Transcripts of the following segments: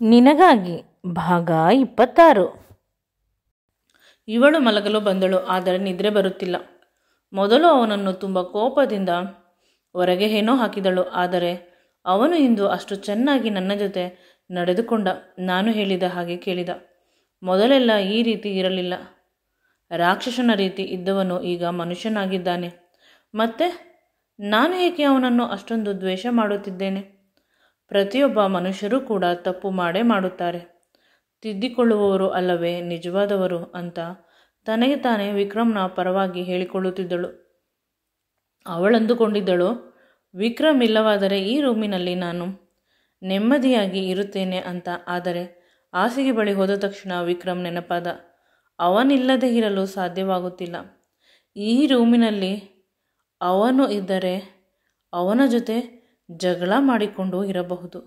ನಿನಗಾಗಿ ಭಾಗ 26. ಇವಳು ಮಲಗಲು ಬಂದಳು, ಆದರೆ ನಿದ್ರೆ ಬರುತ್ತಿಲ್ಲ. ಮೊದಲು ಅವನನ್ನು ತುಂಬ ಕೋಪದಿಂದ ಹೊರಗೆ ಏನೋ ಹಾಕಿದಳು. ಆದರೆ ಅವನು ಇಂದು ಅಷ್ಟು ಚೆನ್ನಾಗಿ ನನ್ನ ಜೊತೆ ನಡೆದುಕೊಂಡ. ನಾನು ಹೇಳಿದ ಹಾಗೆ ಕೇಳಿದ. ಮೊದಲೆಲ್ಲ ಈ ರೀತಿ ಇರಲಿಲ್ಲ. ರಾಕ್ಷಸನ ರೀತಿ ಇದ್ದವನು ಈಗ ಮನುಷ್ಯನಾಗಿದ್ದಾನೆ. ಮತ್ತೆ ನಾನು ಏಕೆ ಅವನನ್ನು ಅಷ್ಟೊಂದು ದ್ವೇಷ ಮಾಡುತ್ತಿದ್ದೇನೆ? ಪ್ರತಿಯೊಬ್ಬ ಮನುಷ್ಯರೂ ಕೂಡ ತಪ್ಪು ಮಾಡೇ ಮಾಡುತ್ತಾರೆ. ತಿದ್ದಿಕೊಳ್ಳುವವರು ಅಲ್ಲವೇ ನಿಜವಾದವರು ಅಂತ ತನಗೆ ತಾನೇ ವಿಕ್ರಮ್ನ ಪರವಾಗಿ ಹೇಳಿಕೊಳ್ಳುತ್ತಿದ್ದಳು. ಅವಳಂದುಕೊಂಡಿದ್ದಳು, ವಿಕ್ರಮ್ ಇಲ್ಲವಾದರೆ ಈ ರೂಮಿನಲ್ಲಿ ನಾನು ನೆಮ್ಮದಿಯಾಗಿ ಇರುತ್ತೇನೆ ಅಂತ. ಆದರೆ ಹಾಸಿಗೆ ಬಳಿ ಹೋದ ತಕ್ಷಣ ವಿಕ್ರಮ್ ನೆನಪಾದ. ಅವನಿಲ್ಲದೆ ಇರಲು ಸಾಧ್ಯವಾಗುತ್ತಿಲ್ಲ. ಈ ರೂಮಿನಲ್ಲಿ ಅವನು ಇದ್ದರೆ ಅವನ ಜೊತೆ ಜಗಳ ಮಾಡಿಕೊಂಡು ಇರಬಹುದು.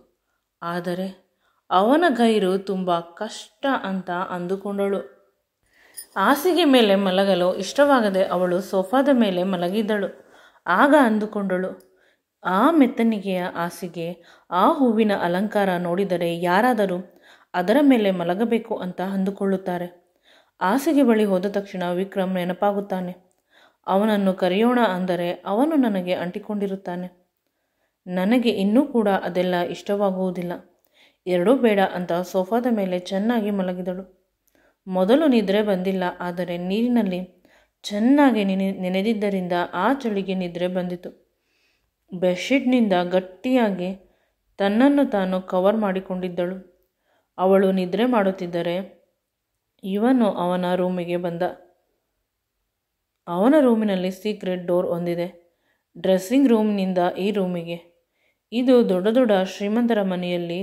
ಆದರೆ ಅವನ ಗೈರು ತುಂಬ ಕಷ್ಟ ಅಂತ ಅಂದುಕೊಂಡಳು. ಹಾಸಿಗೆ ಮೇಲೆ ಮಲಗಲು ಇಷ್ಟವಾಗದೆ ಅವಳು ಸೋಫಾದ ಮೇಲೆ ಮಲಗಿದ್ದಳು. ಆಗ ಅಂದುಕೊಂಡಳು, ಆ ಮೆತ್ತನಿಗೆಯ ಹಾಸಿಗೆ, ಆ ಹೂವಿನ ಅಲಂಕಾರ ನೋಡಿದರೆ ಯಾರಾದರೂ ಅದರ ಮೇಲೆ ಮಲಗಬೇಕು ಅಂತ ಅಂದುಕೊಳ್ಳುತ್ತಾರೆ. ಹಾಸಿಗೆ ಬಳಿ ಹೋದ ತಕ್ಷಣ ವಿಕ್ರಮ್ ನೆನಪಾಗುತ್ತಾನೆ. ಅವನನ್ನು ಕರೆಯೋಣ ಅಂದರೆ ಅವನು ನನಗೆ ಅಂಟಿಕೊಂಡಿರುತ್ತಾನೆ. ನನಗೆ ಇನ್ನೂ ಕೂಡ ಅದೆಲ್ಲ ಇಷ್ಟವಾಗುವುದಿಲ್ಲ. ಎರಡೂ ಬೇಡ ಅಂತ ಸೋಫಾದ ಮೇಲೆ ಚೆನ್ನಾಗಿ ಮಲಗಿದಳು. ಮೊದಲು ನಿದ್ರೆ ಬಂದಿಲ್ಲ, ಆದರೆ ನೀರಿನಲ್ಲಿ ಚೆನ್ನಾಗಿ ನೆನೆದಿದ್ದರಿಂದ ಆ ಚಳಿಗೆ ನಿದ್ರೆ ಬಂದಿತು. ಬೆಡ್ಶೀಟ್ನಿಂದ ಗಟ್ಟಿಯಾಗಿ ತನ್ನನ್ನು ತಾನು ಕವರ್ ಮಾಡಿಕೊಂಡಿದ್ದಳು. ಅವಳು ನಿದ್ರೆ ಮಾಡುತ್ತಿದ್ದರೆ ಇವನು ಅವನ ರೂಮಿಗೆ ಬಂದ. ಅವನ ರೂಮಿನಲ್ಲಿ ಸೀಕ್ರೆಟ್ ಡೋರ್ ಹೊಂದಿದೆ. ಡ್ರೆಸ್ಸಿಂಗ್ ರೂಮ್ನಿಂದ ಈ ರೂಮಿಗೆ. ಇದು ದೊಡ್ಡ ದೊಡ್ಡ ಶ್ರೀಮಂತರ ಮನೆಯಲ್ಲಿ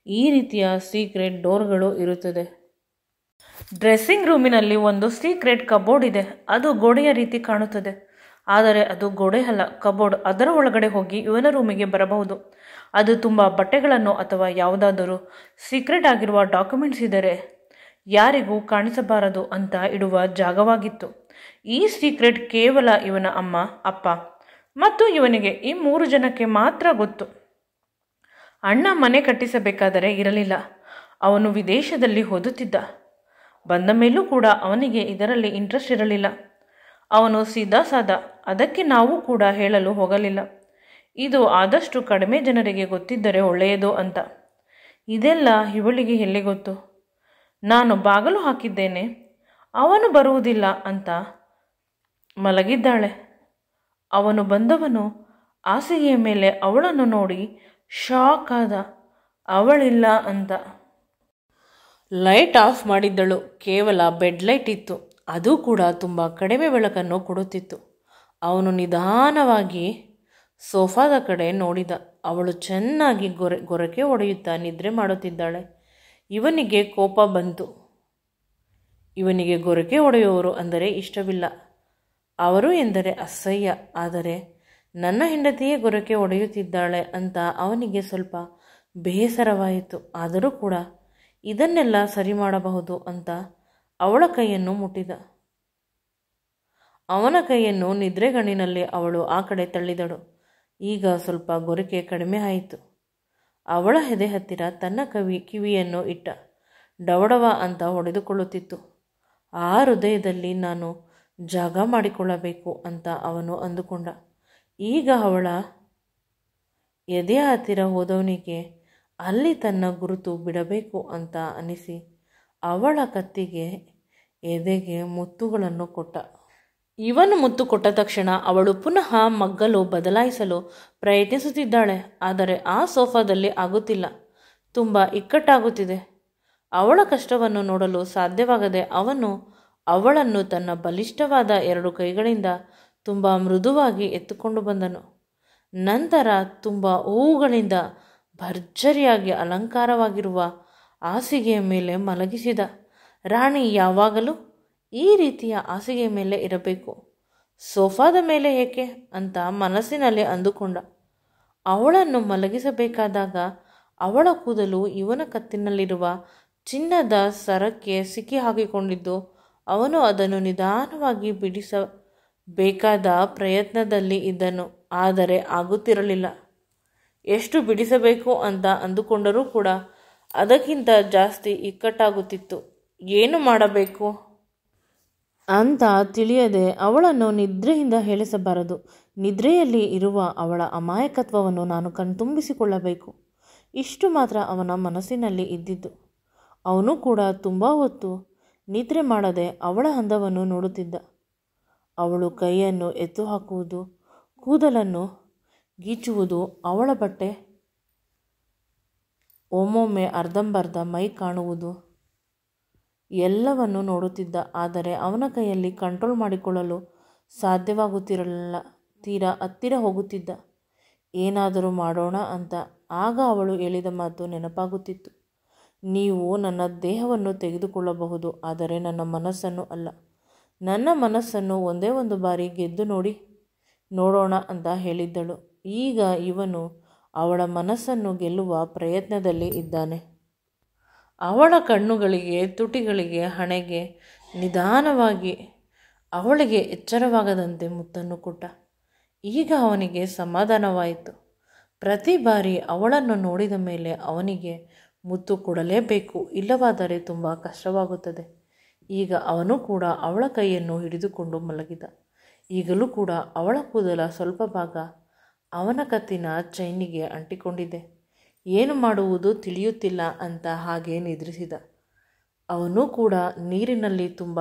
ಈ ರೀತಿಯ ಸೀಕ್ರೆಟ್ ಡೋರ್ಗಳು ಇರುತ್ತದೆ. ಡ್ರೆಸ್ಸಿಂಗ್ ರೂಮಿನಲ್ಲಿ ಒಂದು ಸೀಕ್ರೆಟ್ ಕಬೋರ್ಡ್ ಇದೆ. ಅದು ಗೋಡೆಯ ರೀತಿ ಕಾಣುತ್ತದೆ, ಆದರೆ ಅದು ಗೋಡೆ ಅಲ್ಲ, ಕಬೋರ್ಡ್. ಅದರ ಒಳಗಡೆ ಹೋಗಿ ಇವನ ರೂಮಿಗೆ ಬರಬಹುದು. ಅದು ತುಂಬ ಬಟ್ಟೆಗಳನ್ನು ಅಥವಾ ಯಾವುದಾದರೂ ಸೀಕ್ರೆಟ್ ಆಗಿರುವ ಡಾಕ್ಯುಮೆಂಟ್ಸ್ ಇದ್ದರೆ ಯಾರಿಗೂ ಕಾಣಿಸಬಾರದು ಅಂತ ಇಡುವ ಜಾಗವಾಗಿತ್ತು. ಈ ಸೀಕ್ರೆಟ್ ಕೇವಲ ಇವನ ಅಮ್ಮ, ಅಪ್ಪ ಮತ್ತು ಇವನಿಗೆ, ಈ 3 ಜನಕ್ಕೆ ಮಾತ್ರ ಗೊತ್ತು. ಅಣ್ಣ ಮನೆ ಕಟ್ಟಿಸಬೇಕಾದರೆ ಇರಲಿಲ್ಲ. ಅವನು ವಿದೇಶದಲ್ಲಿ ಓದುತ್ತಿದ್ದ. ಬಂದ ಮೇಲೂ ಕೂಡ ಅವನಿಗೆ ಇದರಲ್ಲಿ ಇಂಟ್ರೆಸ್ಟ್ ಇರಲಿಲ್ಲ. ಅವನು ಸೀದಾ ಸಾದ. ಅದಕ್ಕೆ ನಾವು ಕೂಡ ಹೇಳಲು ಹೋಗಲಿಲ್ಲ. ಇದು ಆದಷ್ಟು ಕಡಿಮೆ ಜನರಿಗೆ ಗೊತ್ತಿದ್ದರೆ ಒಳ್ಳೆಯದು ಅಂತ. ಇದೆಲ್ಲ ಇವಳಿಗೆ ಎಲ್ಲಿ ಗೊತ್ತು? ನಾನು ಬಾಗಿಲು ಹಾಕಿದ್ದೇನೆ, ಅವನು ಬರುವುದಿಲ್ಲ ಅಂತ ಮಲಗಿದ್ದಾಳೆ. ಅವನು ಬಂದವನು ಹಾಸಿಗೆಯ ಮೇಲೆ ಅವಳನ್ನು ನೋಡಿ ಶಾಕ್ ಆದ. ಅವಳಿಲ್ಲ ಅಂತ. ಲೈಟ್ ಆಫ್ ಮಾಡಿದ್ದಳು. ಕೇವಲ ಬೆಡ್ ಲೈಟ್ ಇತ್ತು. ಅದು ಕೂಡ ತುಂಬ ಕಡಿಮೆ ಬೆಳಕನ್ನು ಕೊಡುತ್ತಿತ್ತು. ಅವನು ನಿಧಾನವಾಗಿ ಸೋಫಾದ ಕಡೆ ನೋಡಿದ. ಅವಳು ಚೆನ್ನಾಗಿ ಗೊರಕೆ ಹೊಡೆಯುತ್ತಾ ನಿದ್ರೆ ಮಾಡುತ್ತಿದ್ದಾಳೆ. ಇವನಿಗೆ ಕೋಪ ಬಂತು. ಇವನಿಗೆ ಗೊರಕೆ ಹೊಡೆಯುವವರು ಅಂದರೆ ಇಷ್ಟವಿಲ್ಲ. ಅವರು ಎಂದರೆ ಅಸಹ್ಯ. ಆದರೆ ನನ್ನ ಹೆಂಡತಿಯೇ ಗೊರಕೆ ಹೊಡೆಯುತ್ತಿದ್ದಾಳೆ ಅಂತ ಅವನಿಗೆ ಸ್ವಲ್ಪ ಬೇಸರವಾಯಿತು. ಆದರೂ ಕೂಡ ಇದನ್ನೆಲ್ಲ ಸರಿ ಮಾಡಬಹುದು ಅಂತ ಅವಳ ಕೈಯನ್ನು ಮುಟ್ಟಿದ. ಅವನ ಕೈಯನ್ನು ನಿದ್ರೆಗಣ್ಣಿನಲ್ಲಿ ಅವಳು ಆ ಕಡೆ ತಳ್ಳಿದಳು. ಈಗ ಸ್ವಲ್ಪ ಗೊರಕೆ ಕಡಿಮೆ ಆಯಿತು. ಅವಳ ಎದೆ ಹತ್ತಿರ ತನ್ನ ಕಿವಿಯನ್ನು ಇಟ್ಟ. ಡವಡವ ಅಂತ ಹೊಡೆದುಕೊಳ್ಳುತ್ತಿತ್ತು. ಆ ಹೃದಯದಲ್ಲಿ ನಾನು ಜಾಗ ಮಾಡಿಕೊಳ್ಳಬೇಕು ಅಂತ ಅವನು ಅಂದುಕೊಂಡ. ಈಗ ಅವಳ ಎದೆಯ ಹತ್ತಿರ ಹೋದವನಿಗೆ ಅಲ್ಲಿ ತನ್ನ ಗುರುತು ಬಿಡಬೇಕು ಅಂತ ಅನಿಸಿ ಅವಳ ಕತ್ತಿಗೆ, ಎದೆಗೆ ಮುತ್ತುಗಳನ್ನು ಕೊಟ್ಟ. ಇವನು ಮುತ್ತು ಕೊಟ್ಟ ತಕ್ಷಣ ಅವಳು ಪುನಃ ಮಗ್ಗಲು ಬದಲಾಯಿಸಲು ಪ್ರಯತ್ನಿಸುತ್ತಿದ್ದಾಳೆ. ಆದರೆ ಆ ಸೋಫಾದಲ್ಲಿ ಆಗುತ್ತಿಲ್ಲ. ತುಂಬ ಇಕ್ಕಟ್ಟಾಗುತ್ತಿದೆ. ಅವಳ ಕಷ್ಟವನ್ನು ನೋಡಲು ಸಾಧ್ಯವಾಗದೆ ಅವನು ಅವಳನ್ನು ತನ್ನ ಬಲಿಷ್ಠವಾದ 2 ಕೈಗಳಿಂದ ತುಂಬ ಮೃದುವಾಗಿ ಎತ್ತುಕೊಂಡು ಬಂದನು. ನಂತರ ತುಂಬ ಹೂವುಗಳಿಂದ ಭರ್ಜರಿಯಾಗಿ ಅಲಂಕಾರವಾಗಿರುವ ಹಾಸಿಗೆಯ ಮೇಲೆ ಮಲಗಿಸಿದ. ರಾಣಿ ಯಾವಾಗಲೂ ಈ ರೀತಿಯ ಹಾಸಿಗೆಯ ಮೇಲೆ ಇರಬೇಕು, ಸೋಫಾದ ಮೇಲೆ ಏಕೆ ಅಂತ ಮನಸ್ಸಿನಲ್ಲಿ ಅಂದುಕೊಂಡ. ಅವಳನ್ನು ಮಲಗಿಸಬೇಕಾದಾಗ ಅವಳ ಕೂದಲು ಇವನ ಕತ್ತಿನಲ್ಲಿರುವ ಚಿನ್ನದ ಸರಕ್ಕೆ ಸಿಕ್ಕಿ ಹಾಕಿಕೊಂಡಿದ್ದು. ಅವನು ಅದನ್ನು ನಿಧಾನವಾಗಿ ಬಿಡಿಸಬೇಕಾದ ಪ್ರಯತ್ನದಲ್ಲಿ ಇದ್ದನು. ಆದರೆ ಆಗುತ್ತಿರಲಿಲ್ಲ. ಎಷ್ಟು ಬಿಡಿಸಬೇಕು ಅಂತ ಅಂದುಕೊಂಡರೂ ಕೂಡ ಅದಕ್ಕಿಂತ ಜಾಸ್ತಿ ಇಕ್ಕಟ್ಟಾಗುತ್ತಿತ್ತು. ಏನು ಮಾಡಬೇಕು ಅಂತ ತಿಳಿಯದೆ ಅವಳನ್ನು ನಿದ್ರೆಯಿಂದ ಹೇಳಿಸಬಾರದು. ನಿದ್ರೆಯಲ್ಲಿ ಇರುವ ಅವಳ ಅಮಾಯಕತ್ವವನ್ನು ನಾನು ಕಣ್ತುಂಬಿಸಿಕೊಳ್ಳಬೇಕು. ಇಷ್ಟು ಮಾತ್ರ ಅವನ ಮನಸ್ಸಿನಲ್ಲಿ ಇದ್ದಿದ್ದು. ಅವನು ಕೂಡ ತುಂಬ ಹೊತ್ತು ನಿದ್ರೆ ಮಾಡದೆ ಅವಳ ಅಂದವನ್ನು ನೋಡುತ್ತಿದ್ದ. ಅವಳು ಕೈಯನ್ನು ಎತ್ತು ಹಾಕುವುದು, ಕೂದಲನ್ನು ಗೀಚುವುದು, ಅವಳ ಬಟ್ಟೆ ಒಮ್ಮೊಮ್ಮೆ ಅರ್ಧಂಬರ್ಧ ಮೈ ಕಾಣುವುದು ಎಲ್ಲವನ್ನು ನೋಡುತ್ತಿದ್ದ. ಆದರೆ ಅವನ ಕೈಯಲ್ಲಿ ಕಂಟ್ರೋಲ್ ಮಾಡಿಕೊಳ್ಳಲು ಸಾಧ್ಯವಾಗುತ್ತಿರಲಿಲ್ಲ. ತೀರಾ ಹತ್ತಿರ ಹೋಗುತ್ತಿದ್ದ. ಏನಾದರೂ ಮಾಡೋಣ ಅಂತ. ಆಗ ಅವಳು ಹೇಳಿದ ಮಾತು ನೆನಪಾಗುತ್ತಿತ್ತು. ನೀವು ನನ್ನ ದೇಹವನ್ನು ತೆಗೆದುಕೊಳ್ಳಬಹುದು, ಆದರೆ ನನ್ನ ಮನಸ್ಸನ್ನು ಅಲ್ಲ. ನನ್ನ ಮನಸ್ಸನ್ನು ಒಂದೇ ಒಂದು ಬಾರಿ ಗೆದ್ದು ನೋಡೋಣ ಅಂತ ಹೇಳಿದ್ದಳು. ಈಗ ಇವನು ಅವಳ ಮನಸ್ಸನ್ನು ಗೆಲ್ಲುವ ಪ್ರಯತ್ನದಲ್ಲಿ ಇದ್ದಾನೆ. ಅವಳ ಕಣ್ಣುಗಳಿಗೆ, ತುಟಿಗಳಿಗೆ, ಹಣೆಗೆ ನಿಧಾನವಾಗಿ ಅವಳಿಗೆ ಎಚ್ಚರವಾಗದಂತೆ ಮುತ್ತನ್ನು ಕೊಟ್ಟ. ಈಗ ಅವನಿಗೆ ಸಮಾಧಾನವಾಯಿತು. ಪ್ರತಿ ಬಾರಿ ಅವಳನ್ನು ನೋಡಿದ ಮೇಲೆ ಅವನಿಗೆ ಮುತ್ತು ಕೊಡಲೇಬೇಕು, ಇಲ್ಲವಾದರೆ ತುಂಬ ಕಷ್ಟವಾಗುತ್ತದೆ. ಈಗ ಅವನು ಕೂಡ ಅವಳ ಕೈಯನ್ನು ಹಿಡಿದುಕೊಂಡು ಮಲಗಿದ. ಈಗಲೂ ಕೂಡ ಅವಳ ಕೂದಲ ಸ್ವಲ್ಪ ಭಾಗ ಅವನ ಕತ್ತಿನ ಚೈನಿಗೆ ಅಂಟಿಕೊಂಡಿದೆ. ಏನು ಮಾಡುವುದು ತಿಳಿಯುತ್ತಿಲ್ಲ ಅಂತ ಹಾಗೆ ನಿದ್ರಿಸಿದ. ಅವನು ಕೂಡ ನೀರಿನಲ್ಲಿ ತುಂಬ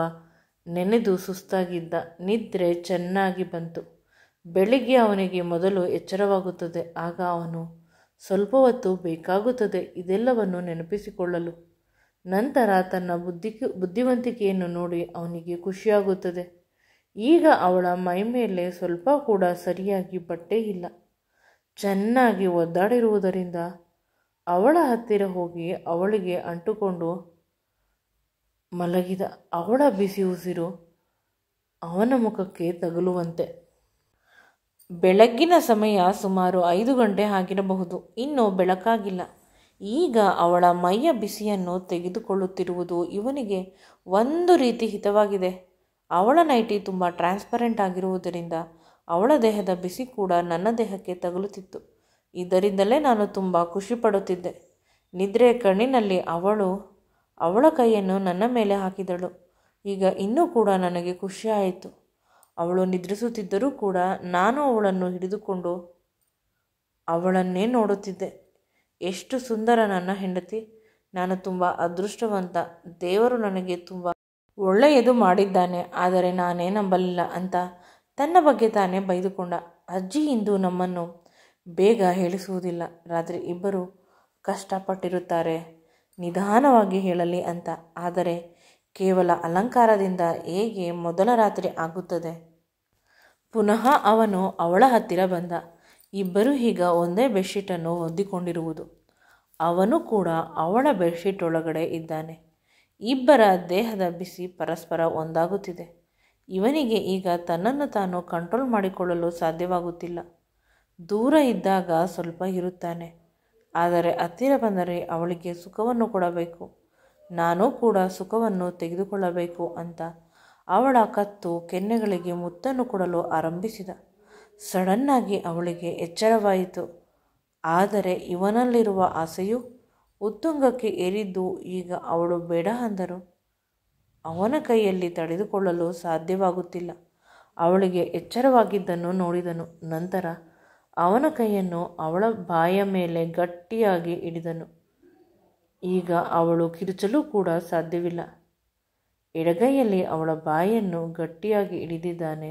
ನೆನೆದು ಸುಸ್ತಾಗಿದ್ದ. ನಿದ್ರೆ ಚೆನ್ನಾಗಿ ಬಂತು. ಬೆಳಿಗ್ಗೆ ಅವನಿಗೆ ಮೊದಲು ಎಚ್ಚರವಾಗುತ್ತದೆ. ಆಗ ಅವನು ಸ್ವಲ್ಪ ಹೊತ್ತು ಬೇಕಾಗುತ್ತದೆ ಇದೆಲ್ಲವನ್ನು ನೆನಪಿಸಿಕೊಳ್ಳಲು. ನಂತರ ತನ್ನ ಬುದ್ಧಿವಂತಿಕೆಯನ್ನು ನೋಡಿ ಅವನಿಗೆ ಖುಷಿಯಾಗುತ್ತದೆ. ಈಗ ಅವಳ ಮೈ ಮೇಲೆ ಸ್ವಲ್ಪ ಕೂಡ ಸರಿಯಾಗಿ ಬಟ್ಟೆ ಇಲ್ಲ. ಚೆನ್ನಾಗಿ ಒದ್ದಾಡಿರುವುದರಿಂದ ಅವಳ ಹತ್ತಿರ ಹೋಗಿ ಅವಳಿಗೆ ಅಂಟುಕೊಂಡು ಮಲಗಿದ. ಅವಳ ಬಿಸಿ ಉಸಿರು ಅವನ ಮುಖಕ್ಕೆ ತಗುಲುವಂತೆ. ಬೆಳಗ್ಗಿನ ಸಮಯ ಸುಮಾರು 5 ಗಂಟೆ ಆಗಿರಬಹುದು. ಇನ್ನೂ ಬೆಳಕಾಗಿಲ್ಲ. ಈಗ ಅವಳ ಮೈಯ ಬಿಸಿಯನ್ನು ತೆಗೆದುಕೊಳ್ಳುತ್ತಿರುವುದು ಇವನಿಗೆ ಒಂದು ರೀತಿ ಹಿತವಾಗಿದೆ. ಅವಳ ನೈಟಿ ತುಂಬ ಟ್ರಾನ್ಸ್ಪರೆಂಟ್ ಆಗಿರುವುದರಿಂದ ಅವಳ ದೇಹದ ಬಿಸಿ ಕೂಡ ನನ್ನ ದೇಹಕ್ಕೆ ತಗುಲುತ್ತಿತ್ತು. ಇದರಿಂದಲೇ ನಾನು ತುಂಬ ಖುಷಿ ಪಡುತ್ತಿದ್ದೆ. ನಿದ್ರೆ ಕಣ್ಣಿನಲ್ಲಿ ಅವಳ ಕೈಯನ್ನು ನನ್ನ ಮೇಲೆ ಹಾಕಿದಳು. ಈಗ ಇನ್ನೂ ಕೂಡ ನನಗೆ ಖುಷಿಯಾಯಿತು. ಅವಳು ನಿದ್ರಿಸುತ್ತಿದ್ದರೂ ಕೂಡ ನಾನು ಅವಳನ್ನು ಹಿಡಿದುಕೊಂಡು ಅವಳನ್ನೇ ನೋಡುತ್ತಿದ್ದೆ. ಎಷ್ಟು ಸುಂದರ ನನ್ನ ಹೆಂಡತಿ. ನಾನು ತುಂಬ ಅದೃಷ್ಟವಂತ. ದೇವರು ನನಗೆ ತುಂಬ ಒಳ್ಳೆಯದು ಮಾಡಿದ್ದಾನೆ. ಆದರೆ ನಾನೇ ನಂಬಲಿಲ್ಲ ಅಂತ ತನ್ನ ಬಗ್ಗೆ ತಾನೇ ಬೈದುಕೊಂಡ. ಅಜ್ಜಿ ಇಂದು ನಮ್ಮನ್ನು ಬೇಗ ಹೇಳಿಸುವುದಿಲ್ಲ. ರಾತ್ರಿ ಇಬ್ಬರು ಕಷ್ಟಪಟ್ಟಿರುತ್ತಾರೆ. ನಿಧಾನವಾಗಿ ಹೇಳಲಿ ಅಂತ. ಆದರೆ ಕೇವಲ ಅಲಂಕಾರದಿಂದ ಹೇಗೆ ಮೊದಲ ರಾತ್ರಿ ಆಗುತ್ತದೆ. ಪುನಃ ಅವನು ಅವಳ ಹತ್ತಿರ ಬಂದ. ಇಬ್ಬರು ಈಗ ಒಂದೇ ಬೆಡ್ಶೀಟನ್ನು ಹೊದ್ದಿಕೊಂಡಿರುವುದು. ಅವನು ಕೂಡ ಅವಳ ಬೆಡ್ಶೀಟ್ ಒಳಗಡೆ ಇದ್ದಾನೆ. ಇಬ್ಬರ ದೇಹದ ಬಿಸಿ ಪರಸ್ಪರ ಒಂದಾಗುತ್ತಿದೆ. ಇವನಿಗೆ ಈಗ ತನ್ನನ್ನು ತಾನು ಕಂಟ್ರೋಲ್ ಮಾಡಿಕೊಳ್ಳಲು ಸಾಧ್ಯವಾಗುತ್ತಿಲ್ಲ. ದೂರ ಇದ್ದಾಗ ಸ್ವಲ್ಪ ಇರುತ್ತಾನೆ, ಆದರೆ ಹತ್ತಿರ ಬಂದರೆ ಅವಳಿಗೆ ಸುಖವನ್ನು ಕೊಡಬೇಕು, ನಾನು ಕೂಡ ಸುಖವನ್ನು ತೆಗೆದುಕೊಳ್ಳಬೇಕು ಅಂತ ಅವಳ ಕತ್ತು ಕೆನ್ನೆಗಳಿಗೆ ಮುತ್ತನ್ನು ಕೊಡಲು ಆರಂಭಿಸಿದ. ಸಡನ್ನಾಗಿ ಅವಳಿಗೆ ಎಚ್ಚರವಾಯಿತು. ಆದರೆ ಇವನಲ್ಲಿರುವ ಆಸೆಯು ಉತ್ತುಂಗಕ್ಕೆ ಏರಿದ್ದು. ಈಗ ಅವಳು ಬೇಡ ಅಂದರೂ ಅವನ ಕೈಯಲ್ಲಿ ತಡೆದುಕೊಳ್ಳಲು ಸಾಧ್ಯವಾಗುತ್ತಿಲ್ಲ. ಅವಳಿಗೆ ಎಚ್ಚರವಾಗಿದ್ದನ್ನು ನೋಡಿದನು. ನಂತರ ಅವನ ಕೈಯನ್ನು ಅವಳ ಬಾಯ ಮೇಲೆ ಗಟ್ಟಿಯಾಗಿ ಹಿಡಿದನು. ಈಗ ಅವಳು ಕಿರುಚಲು ಕೂಡ ಸಾಧ್ಯವಿಲ್ಲ. ಎಡಗೈಯಲ್ಲಿ ಅವಳ ಬಾಯನ್ನು ಗಟ್ಟಿಯಾಗಿ ಹಿಡಿದಿದ್ದಾನೆ.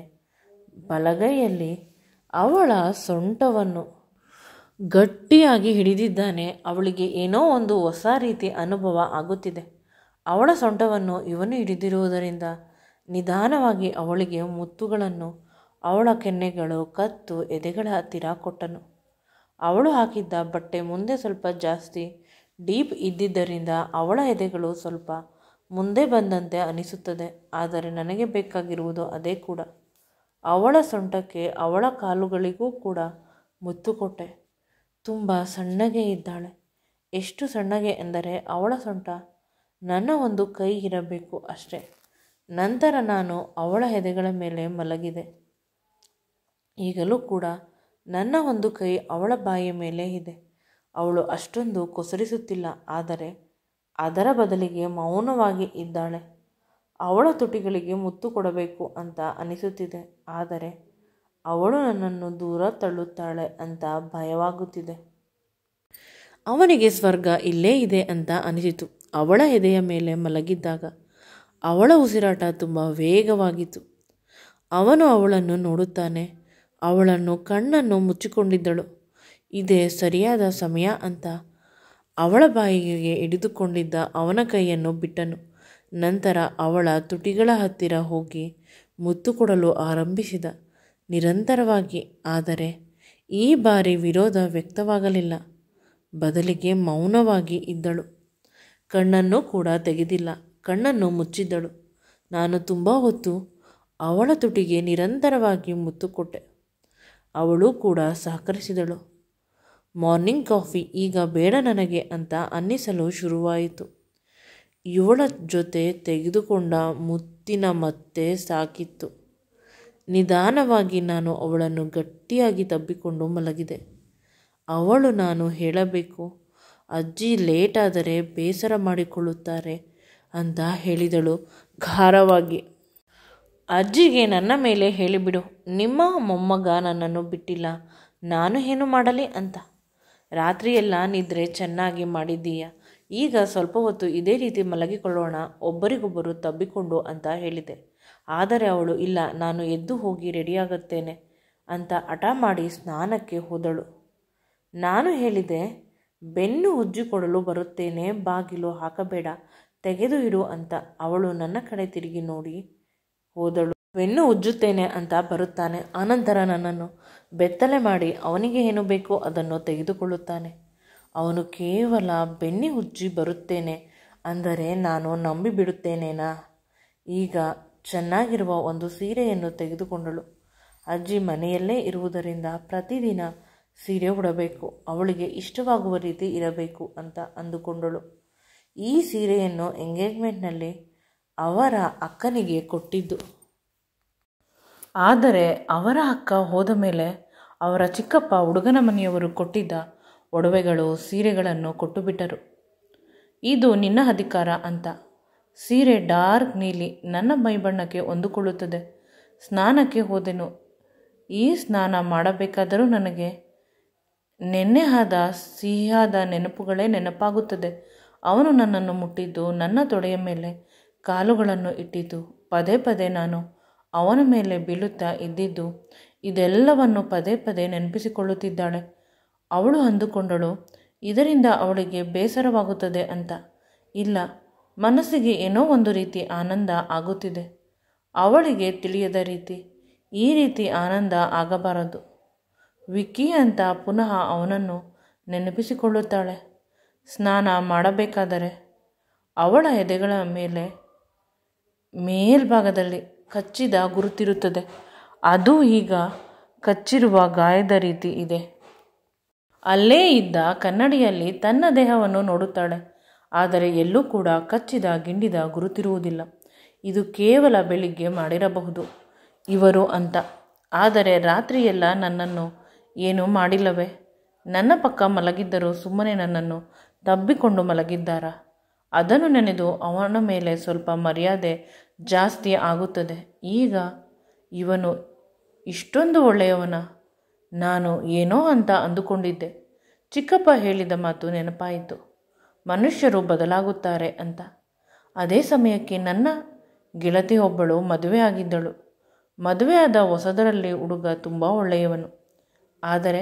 ಬಲಗೈಯಲ್ಲಿ ಅವಳ ಸೊಂಟವನ್ನು ಗಟ್ಟಿಯಾಗಿ ಹಿಡಿದಿದ್ದಾನೆ. ಅವಳಿಗೆ ಏನೋ ಒಂದು ಹೊಸ ರೀತಿ ಅನುಭವ ಆಗುತ್ತಿದೆ. ಅವಳ ಸೊಂಟವನ್ನು ಇವನು ಹಿಡಿದಿರುವುದರಿಂದ ನಿಧಾನವಾಗಿ ಅವಳಿಗೆ ಮುತ್ತುಗಳನ್ನು ಅವಳ ಕೆನ್ನೆಗಳು, ಕತ್ತು, ಎದೆಗಳ ಹತ್ತಿರ ಕೊಟ್ಟನು. ಅವಳು ಹಾಕಿದ್ದ ಬಟ್ಟೆ ಮುಂದೆ ಸ್ವಲ್ಪ ಜಾಸ್ತಿ ಡೀಪ್ ಇದ್ದಿದ್ದರಿಂದ ಅವಳ ಎದೆಗಳು ಸ್ವಲ್ಪ ಮುಂದೆ ಬಂದಂತೆ ಅನಿಸುತ್ತದೆ. ಆದರೆ ನನಗೆ ಬೇಕಾಗಿರುವುದು ಅದೇ ಕೂಡ. ಅವಳ ಸೊಂಟಕ್ಕೆ, ಅವಳ ಕಾಲುಗಳಿಗೂ ಕೂಡ ಮುತ್ತು ಕೊಟ್ಟೆ. ತುಂಬ ಸಣ್ಣಗೆ ಇದ್ದಾಳೆ. ಎಷ್ಟು ಸಣ್ಣಗೆ ಎಂದರೆ ಅವಳ ಸೊಂಟ ನನ್ನ ಒಂದು ಕೈ ಇರಬೇಕು ಅಷ್ಟೆ. ನಂತರ ನಾನು ಅವಳ ಎದೆಗಳ ಮೇಲೆ ಮಲಗಿದೆ. ಈಗಲೂ ಕೂಡ ನನ್ನ ಒಂದು ಕೈ ಅವಳ ಬಾಯಿಯ ಮೇಲೆ ಇದೆ. ಅವಳು ಅಷ್ಟೊಂದು ಕೊಸರಿಸುತ್ತಿಲ್ಲ, ಆದರೆ ಅದರ ಬದಲಿಗೆ ಮೌನವಾಗಿ ಇದ್ದಾಳೆ. ಅವಳ ತುಟಿಗಳಿಗೆ ಮುತ್ತು ಕೊಡಬೇಕು ಅಂತ ಅನಿಸುತ್ತಿದೆ, ಆದರೆ ಅವಳು ನನ್ನನ್ನು ದೂರ ತಳ್ಳುತ್ತಾಳೆ ಅಂತ ಭಯವಾಗುತ್ತಿದೆ. ಅವನಿಗೆ ಸ್ವರ್ಗ ಇಲ್ಲೇ ಇದೆ ಅಂತ ಅನಿಸಿತು. ಅವಳ ಎದೆಯ ಮೇಲೆ ಮಲಗಿದ್ದಾಗ ಅವಳ ಉಸಿರಾಟ ತುಂಬ ವೇಗವಾಗಿತ್ತು. ಅವನು ಅವಳನ್ನು ನೋಡುತ್ತಾನೆ. ಅವಳನ್ನು ಕಣ್ಣನ್ನು ಮುಚ್ಚಿಕೊಂಡಿದ್ದಳು. ಇದೇ ಸರಿಯಾದ ಸಮಯ ಅಂತ ಅವಳ ಬಾಯಿಗೆ ಹಿಡಿದುಕೊಂಡಿದ್ದ ಅವನ ಕೈಯನ್ನು ಬಿಟ್ಟನು. ನಂತರ ಅವಳ ತುಟಿಗಳ ಹತ್ತಿರ ಹೋಗಿ ಮುತ್ತು ಕೊಡಲು ಆರಂಭಿಸಿದ, ನಿರಂತರವಾಗಿ. ಆದರೆ ಈ ಬಾರಿ ವಿರೋಧ ವ್ಯಕ್ತವಾಗಲಿಲ್ಲ, ಬದಲಿಗೆ ಮೌನವಾಗಿ ಇದ್ದಳು. ಕಣ್ಣನ್ನು ಕೂಡ ತೆಗೆದಿಲ್ಲ, ಕಣ್ಣನ್ನು ಮುಚ್ಚಿದ್ದಳು. ನಾನು ತುಂಬ ಹೊತ್ತು ಅವಳ ತುಟಿಗೆ ನಿರಂತರವಾಗಿ ಮುತ್ತು ಕೊಟ್ಟೆ. ಅವಳು ಕೂಡ ಸಹಕರಿಸಿದಳು. ಮಾರ್ನಿಂಗ್ ಕಾಫಿ ಈಗ ಬೇಡ ನನಗೆ ಅಂತ ಅನ್ನಿಸಲು ಶುರುವಾಯಿತು. ಇವಳ ಜೊತೆ ತೆಗೆದುಕೊಂಡ ಮುತ್ತಿನ ಮತ್ತೆ ಸಾಕಿತ್ತು. ನಿಧಾನವಾಗಿ ನಾನು ಅವಳನ್ನು ಗಟ್ಟಿಯಾಗಿ ತಬ್ಬಿಕೊಂಡು ಮಲಗಿದೆ. ಅವಳು ನಾನು ಹೇಳಬೇಕು, ಅಜ್ಜಿ ಲೇಟಾದರೆ ಬೇಸರ ಮಾಡಿಕೊಳ್ಳುತ್ತಾರೆ ಅಂತ ಹೇಳಿದಳು ಖಾರವಾಗಿ. ಅಜ್ಜಿಗೆ ನನ್ನ ಮೇಲೆ ಹೇಳಿಬಿಡು, ನಿಮ್ಮ ಮೊಮ್ಮಗ ನನ್ನನ್ನು ಬಿಟ್ಟಿಲ್ಲ, ನಾನು ಏನು ಮಾಡಲಿ ಅಂತ. ರಾತ್ರಿಯೆಲ್ಲ ನಿದ್ರೆ ಚೆನ್ನಾಗಿ ಮಾಡಿದ್ದೀಯ, ಈಗ ಸ್ವಲ್ಪ ಹೊತ್ತು ಇದೇ ರೀತಿ ಮಲಗಿಕೊಳ್ಳೋಣ, ಒಬ್ಬರಿಗೊಬ್ಬರು ತಬ್ಬಿಕೊಂಡು ಅಂತ ಹೇಳಿದೆ. ಆದರೆ ಅವಳು ಇಲ್ಲ, ನಾನು ಎದ್ದು ಹೋಗಿ ರೆಡಿಯಾಗುತ್ತೇನೆ ಅಂತ ಹಠ ಮಾಡಿ ಸ್ನಾನಕ್ಕೆ ಹೋದಳು. ನಾನು ಹೇಳಿದೆ, ಬೆನ್ನು ಉಜ್ಜಿಕೊಡಲು ಬರುತ್ತೇನೆ, ಬಾಗಿಲು ಹಾಕಬೇಡ, ತೆಗೆದು ಇಡು ಅಂತ. ಅವಳು ನನ್ನ ಕಡೆ ತಿರುಗಿ ನೋಡಿ ಹೋದಳು. ಬೆನ್ನು ಉಜ್ಜುತ್ತೇನೆ ಅಂತ ಬರುತ್ತಾನೆ. ಆನಂತರ ನನ್ನನ್ನು ಬೆತ್ತಲೆ ಮಾಡಿ ಅವನಿಗೆ ಏನು ಬೇಕೋ ಅದನ್ನು ತೆಗೆದುಕೊಳ್ಳುತ್ತಾನೆ. ಅವನು ಕೇವಲ ಬೆನ್ನಿ ಉಜ್ಜಿ ಬರುತ್ತೇನೆ ಅಂದರೆ ನಾನು ನಂಬಿಬಿಡುತ್ತೇನೇನಾ? ಈಗ ಚೆನ್ನಾಗಿರುವ ಒಂದು ಸೀರೆಯನ್ನು ತೆಗೆದುಕೊಂಡಳು. ಅಜ್ಜಿ ಮನೆಯಲ್ಲೇ ಇರುವುದರಿಂದ ಪ್ರತಿದಿನ ಸೀರೆ ಉಡಬೇಕು, ಅವಳಿಗೆ ಇಷ್ಟವಾಗುವ ರೀತಿ ಇರಬೇಕು ಅಂತ ಅಂದುಕೊಂಡಳು. ಈ ಸೀರೆಯನ್ನು ಎಂಗೇಜ್ಮೆಂಟ್ನಲ್ಲಿ ಅವರ ಅಕ್ಕನಿಗೆ ಕೊಟ್ಟಿದ್ದು. ಆದರೆ ಅವರ ಅಕ್ಕ ಹೋದ ಮೇಲೆ ಅವರ ಚಿಕ್ಕಪ್ಪ ಹುಡುಗನ ಮನೆಯವರು ಕೊಟ್ಟಿದ್ದ ಒಡವೆಗಳು, ಸೀರೆಗಳನ್ನು ಕೊಟ್ಟುಬಿಟ್ಟರು. ಇದು ನಿನ್ನ ಅಧಿಕಾರ ಅಂತ. ಸೀರೆ ಡಾರ್ಕ್ ನೀಲಿ ನನ್ನ ಮೈಬಣ್ಣಕ್ಕೆ ಹೊಂದಿಕೊಳ್ಳುತ್ತದೆ. ಸ್ನಾನಕ್ಕೆ ಹೋದೆನು. ಈ ಸ್ನಾನ ಮಾಡಬೇಕಾದರೂ ನನಗೆ ನೆನ್ನೆ ಆದ ಸಿಹಿಯಾದ ನೆನಪುಗಳೇ ನೆನಪಾಗುತ್ತದೆ. ಅವನು ನನ್ನನ್ನು ಮುಟ್ಟಿದ್ದು, ನನ್ನ ತೊಡೆಯ ಮೇಲೆ ಕಾಲುಗಳನ್ನು ಇಟ್ಟಿದ್ದು, ಪದೇ ಪದೇ ನಾನು ಅವನ ಮೇಲೆ ಬೀಳುತ್ತಾ ಇದ್ದಿದ್ದು, ಇದೆಲ್ಲವನ್ನು ಪದೇ ಪದೇ ನೆನಪಿಸಿಕೊಳ್ಳುತ್ತಿದ್ದಾಳೆ. ಅವಳು ಅಂದುಕೊಂಡಳು, ಇದರಿಂದ ಅವಳಿಗೆ ಬೇಸರವಾಗುತ್ತದೆ ಅಂತ. ಇಲ್ಲ, ಮನಸ್ಸಿಗೆ ಏನೋ ಒಂದು ರೀತಿ ಆನಂದ ಆಗುತ್ತಿದೆ. ಅವಳಿಗೆ ತಿಳಿಯದ ರೀತಿ. ಈ ರೀತಿ ಆನಂದ ಆಗಬಾರದು. ವಿಕ್ಕಿ ಅಂತ ಪುನಃ ಅವನನ್ನು ನೆನಪಿಸಿಕೊಳ್ಳುತ್ತಾಳೆ. ಸ್ನಾನ ಮಾಡಬೇಕಾದರೆ ಅವಳ ಎದೆಗಳ ಮೇಲೆ ಮೇಲ್ಭಾಗದಲ್ಲಿ ಕಚ್ಚಿದ ಗುರುತಿರುತ್ತದೆ. ಅದು ಈಗ ಕಚ್ಚಿರುವ ಗಾಯದ ರೀತಿ ಇದೆ. ಅಲ್ಲೇ ಇದ್ದ ಕನ್ನಡಿಯಲ್ಲಿ ತನ್ನ ದೇಹವನ್ನು ನೋಡುತ್ತಾಳೆ. ಆದರೆ ಎಲ್ಲೂ ಕೂಡ ಕಚ್ಚಿದ ಗಿಂಡಿದ ಗುರುತಿರುವುದಿಲ್ಲ. ಇದು ಕೇವಲ ಬೆಳಿಗ್ಗೆ ಮಾಡಿರಬಹುದು ಇವರು ಅಂತ. ಆದರೆ ರಾತ್ರಿಯೆಲ್ಲ ನನ್ನನ್ನು ಏನೂ ಮಾಡಿಲ್ಲವೇ? ನನ್ನ ಪಕ್ಕ ಮಲಗಿದ್ದರೂ ಸುಮ್ಮನೆ ನನ್ನನ್ನು ತಬ್ಬಿಕೊಂಡು ಮಲಗಿದ್ದಾರಾ? ಅದನ್ನು ನೆನೆದು ಅವನ ಮೇಲೆ ಸ್ವಲ್ಪ ಮರ್ಯಾದೆ ಜಾಸ್ತಿ ಆಗುತ್ತದೆ. ಈಗ ಇವನು ಇಷ್ಟೊಂದು ಒಳ್ಳೆಯವನ? ನಾನು ಏನೋ ಅಂತ ಅಂದುಕೊಂಡಿದ್ದೆ. ಚಿಕ್ಕಪ್ಪ ಹೇಳಿದ ಮಾತು ನೆನಪಾಯಿತು, ಮನುಷ್ಯರು ಬದಲಾಗುತ್ತಾರೆ ಅಂತ. ಅದೇ ಸಮಯಕ್ಕೆ ನನ್ನ ಗೆಳತಿ ಒಬ್ಬಳು ಮದುವೆ ಆಗಿದ್ದಳು. ಮದುವೆಯಾದ ಹೊಸದರಲ್ಲಿ ಹುಡುಗ ತುಂಬ ಒಳ್ಳೆಯವನು. ಆದರೆ